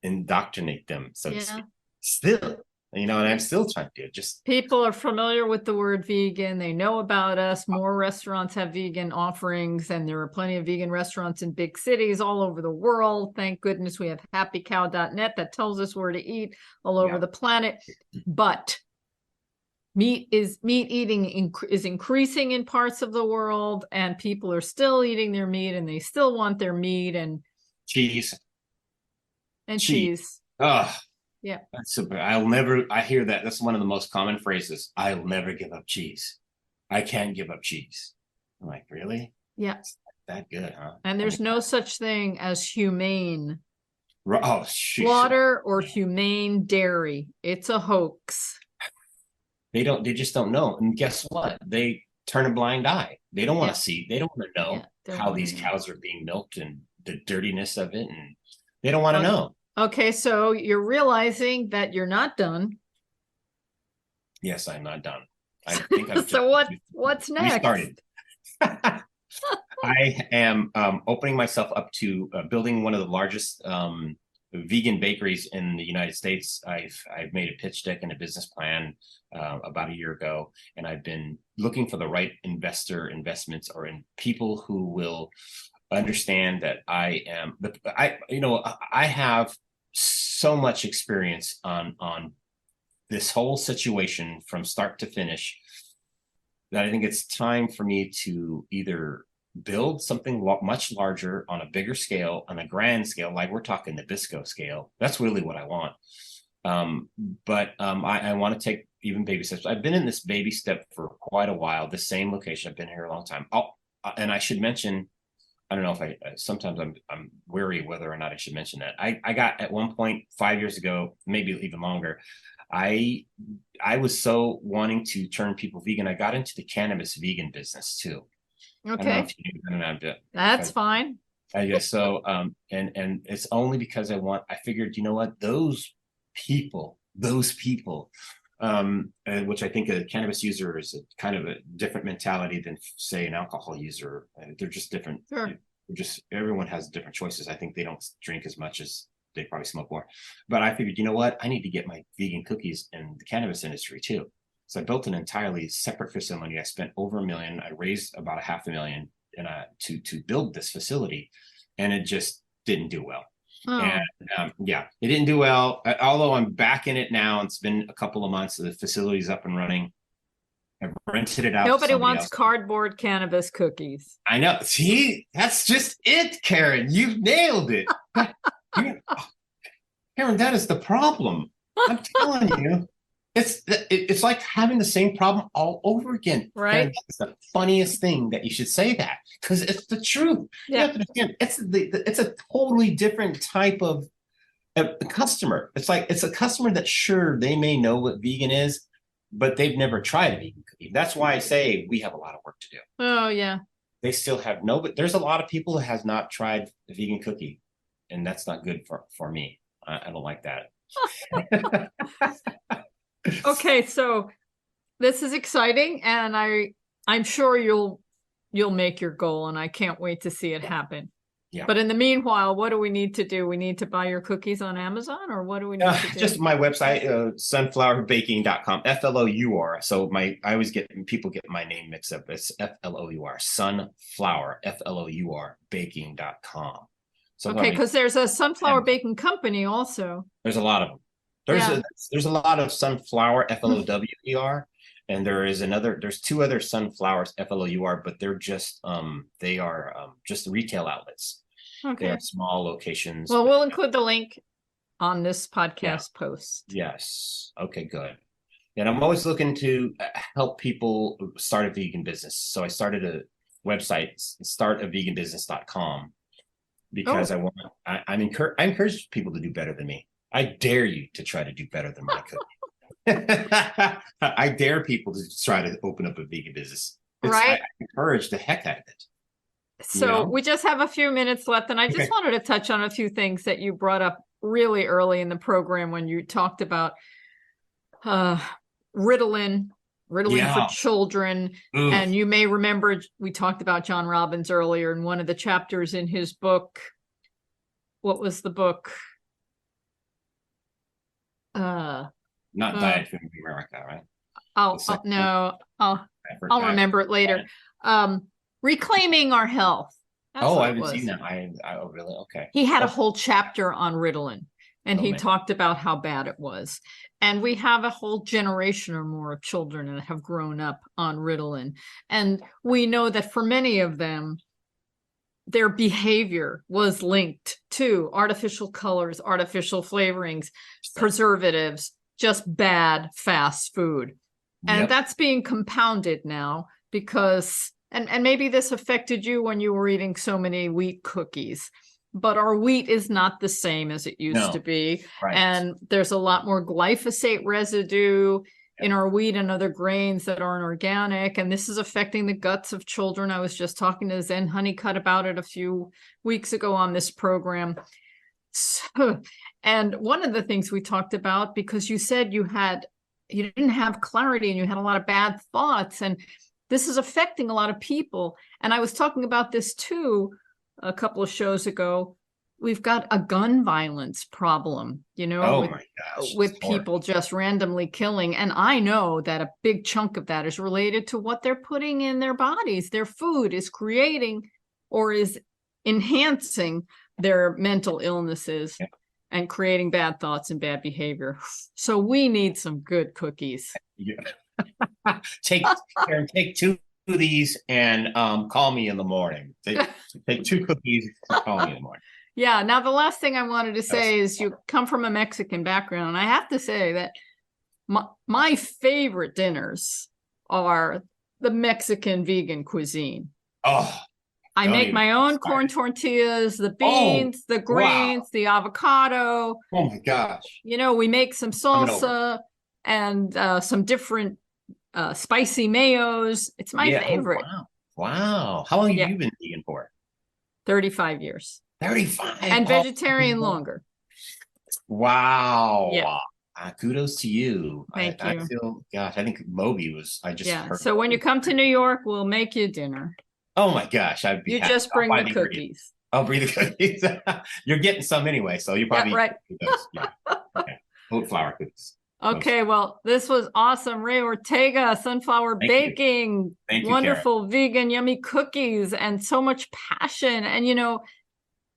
indoctrinate them, so to speak. Still, and I'm still trying to do it. Just people are familiar with the word vegan. They know about us. More restaurants have vegan offerings, and there are plenty of vegan restaurants in big cities all over the world. Thank goodness we have happycow.net that tells us where to eat all over the planet. But meat eating is increasing in parts of the world, and people are still eating their meat, and they still want their meat and cheese. Oh, yeah. I hear that. That's one of the most common phrases. I'll never give up cheese. I can't give up cheese. I'm like, really? Yeah. It's that good, huh? And there's no such thing as humane slaughter or humane dairy. It's a hoax. They just don't know. And guess what? They turn a blind eye. They don't want to see. They don't want to know how these cows are being milked and the dirtiness of it. And they don't want to know. Okay, so you're realizing that you're not done. Yes, I'm not done. I think I'm so what's next? Restarted. I am opening myself up to building one of the largest vegan bakeries in the United States. I've made a pitch deck and a business plan about a year ago, and I've been looking for the right investments or in people who will understand that I have so much experience on this whole situation from start to finish that I think it's time for me to either build something much larger on a bigger scale, on a grand scale, like we're talking Nabisco scale. That's really what I want. But I want to take even baby steps. I've been in this baby step for quite a while, the same location. I've been here a long time. And I should mention, I don't know if sometimes I'm wary whether or not I should mention that. I got at one point 5 years ago, maybe even longer, I was so wanting to turn people vegan. I got into the cannabis vegan business too. Okay. That's fine. I guess so. And it's only because I figured, those people, which I think a cannabis user is a kind of a different mentality than, say, an alcohol user. They're just different. Sure. Everyone has different choices. I think they don't drink as much as they probably smoke more. But I figured, I need to get my vegan cookies in the cannabis industry too. So I built an entirely separate facility. I spent over $1 million. I raised about $500,000 to build this facility, and it just didn't do well. Oh. And it didn't do well. Although I'm back in it now, it's been a couple of months. The facility's up and running. I've rented it out. Nobody wants cardboard cannabis cookies. I know. See, that's just it, Karen. You nailed it. Karen, that is the problem. I'm telling you. It's like having the same problem all over again. Right. It's the funniest thing that you should say that, because it's the truth. Yeah. You have to understand, it's a totally different type of a customer. It's like, it's a customer that sure, they may know what vegan is, but they've never tried a vegan cookie. That's why I say we have a lot of work to do. Oh, yeah. They still have no, but there's a lot of people who has not tried the vegan cookie, and that's not good for me. I don't like that. Okay, so this is exciting, and I'm sure you'll make your goal, and I can't wait to see it happen. Yeah. But in the meanwhile, what do we need to do? We need to buy your cookies on Amazon, or what do we need to do? Just my website, sunflourbaking.com, FLOUR. So I always people get my name mixed up. It's FLOUR, sunflour, FLOUR baking.com. So okay, because there's a sunflower baking company also. There's a lot of them. There's a lot of sunflower, FLOWER, and there's two other sunflowers, FLOUR, but they're just they are just retail outlets. Okay. They are small locations. Well, we'll include the link on this podcast post. Yes. Okay, good. And I'm always looking to help people start a vegan business. So I started a website, startaveganbusiness.com, because I encourage people to do better than me. I dare you to try to do better than my cookie. I dare people to try to open up a vegan business. I encourage the heck out of it. So we just have a few minutes left, and I just wanted to touch on a few things that you brought up really early in the program when you talked about Ritalin for children. Oof. And you may remember we talked about John Robbins earlier in one of the chapters in his book. What was the book? Not Diet Food America, right? I'll remember it later. Reclaiming Our Health. That's I haven't seen that. Oh, really? Okay. He had a whole chapter on Ritalin, and he talked about how bad it was. And we have a whole generation or more of children that have grown up on Ritalin. And we know that for many of them, their behavior was linked to artificial colors, artificial flavorings, preservatives, just bad fast food. And that's being compounded now because, and maybe this affected you when you were eating so many wheat cookies, but our wheat is not the same as it used to be. Right. And there's a lot more glyphosate residue in our wheat and other grains that aren't organic. And this is affecting the guts of children. I was just talking to Zen Honeycutt about it a few weeks ago on this program. So, and one of the things we talked about, because you said you didn't have clarity and you had a lot of bad thoughts, and this is affecting a lot of people. And I was talking about this too a couple of shows ago. We've got a gun violence problem, with people just randomly killing. And I know that a big chunk of that is related to what they're putting in their bodies. Their food is creating or is enhancing their mental illnesses and creating bad thoughts and bad behavior. So we need some good cookies. Yeah. Take 2 of these and call me in the morning. Take 2 cookies and call me in the morning. Yeah. Now, the last thing I wanted to say is you come from a Mexican background. And I have to say that my favorite dinners are the Mexican vegan cuisine. Oh, I make my own corn tortillas, the beans, the greens, the avocado. Oh my gosh. We make some salsa and some different spicy mayos. It's my favorite. Oh, wow. How long have you been vegan for? 35 years. 35. And vegetarian longer. Wow. Yeah. Kudos to you. Thank you. I feel, gosh, I think Moby was, heard. So when you come to New York, we'll make you dinner. Oh my gosh. I'd be happy. Just bring the cookies. I'll bring the cookies. You're getting some anyway, so you probably right. Those. Yeah. Okay. Oat flour cookies. Okay, well, this was awesome. Rey Ortega, Sunflower Baking, Thank you, wonderful vegan, yummy cookies, and so much passion. And,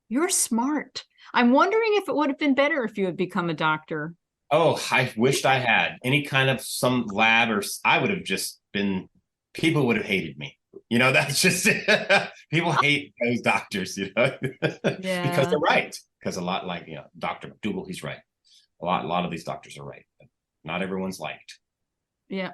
you're smart. I'm wondering if it would have been better if you had become a doctor. Oh, I wished I had any kind of some lab, or I would have just been, people would have hated me. That's just it. People hate those doctors, because they're right. Because a lot like, Dr. McDougall, he's right. A lot of these doctors are right. But not everyone's liked. Yeah.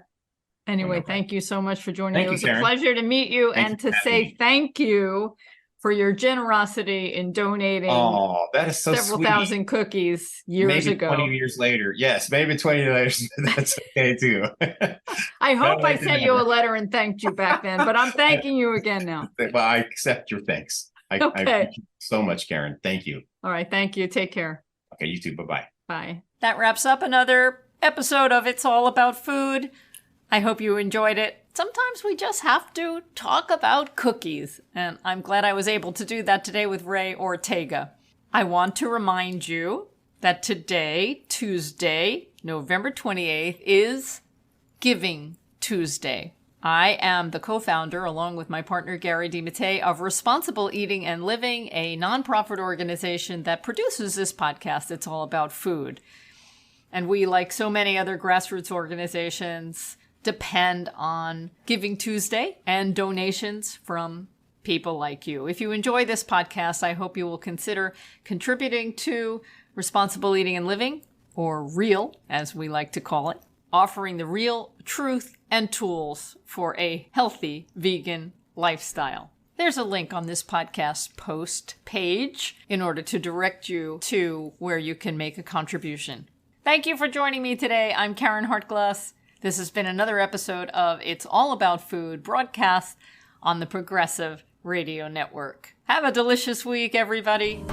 Anyway, thank you so much for joining me. It was Karen. A pleasure to meet you and to say thank you for your generosity in donating Oh, that is so several sweet. thousand cookies years Maybe ago. 20 years later. Yes, maybe 20 years later. That's okay too. I hope I Like sent you a letter and thanked you back then, but I'm thanking you again now. But I accept your thanks. I Okay. appreciate you so much, Karen. Thank you. All right. Thank you. Take care. Okay, you too. Bye-bye. Bye. That wraps up another episode of It's All About Food. I hope you enjoyed it. Sometimes we just have to talk about cookies, and I'm glad I was able to do that today with Rey Ortega. I want to remind you that today, Tuesday, November 28th, is Giving Tuesday. I am the co-founder, along with my partner Gary DiMattei, of Responsible Eating and Living, a nonprofit organization that produces this podcast. It's all about food. And we, like so many other grassroots organizations, depend on Giving Tuesday and donations from people like you. If you enjoy this podcast, I hope you will consider contributing to Responsible Eating and Living, or REAL, as we like to call it, offering the real truth and tools for a healthy vegan lifestyle. There's a link on this podcast post page in order to direct you to where you can make a contribution. Thank you for joining me today. I'm Karen Hartglass. This has been another episode of It's All About Food, broadcast on the Progressive Radio Network. Have a delicious week, everybody.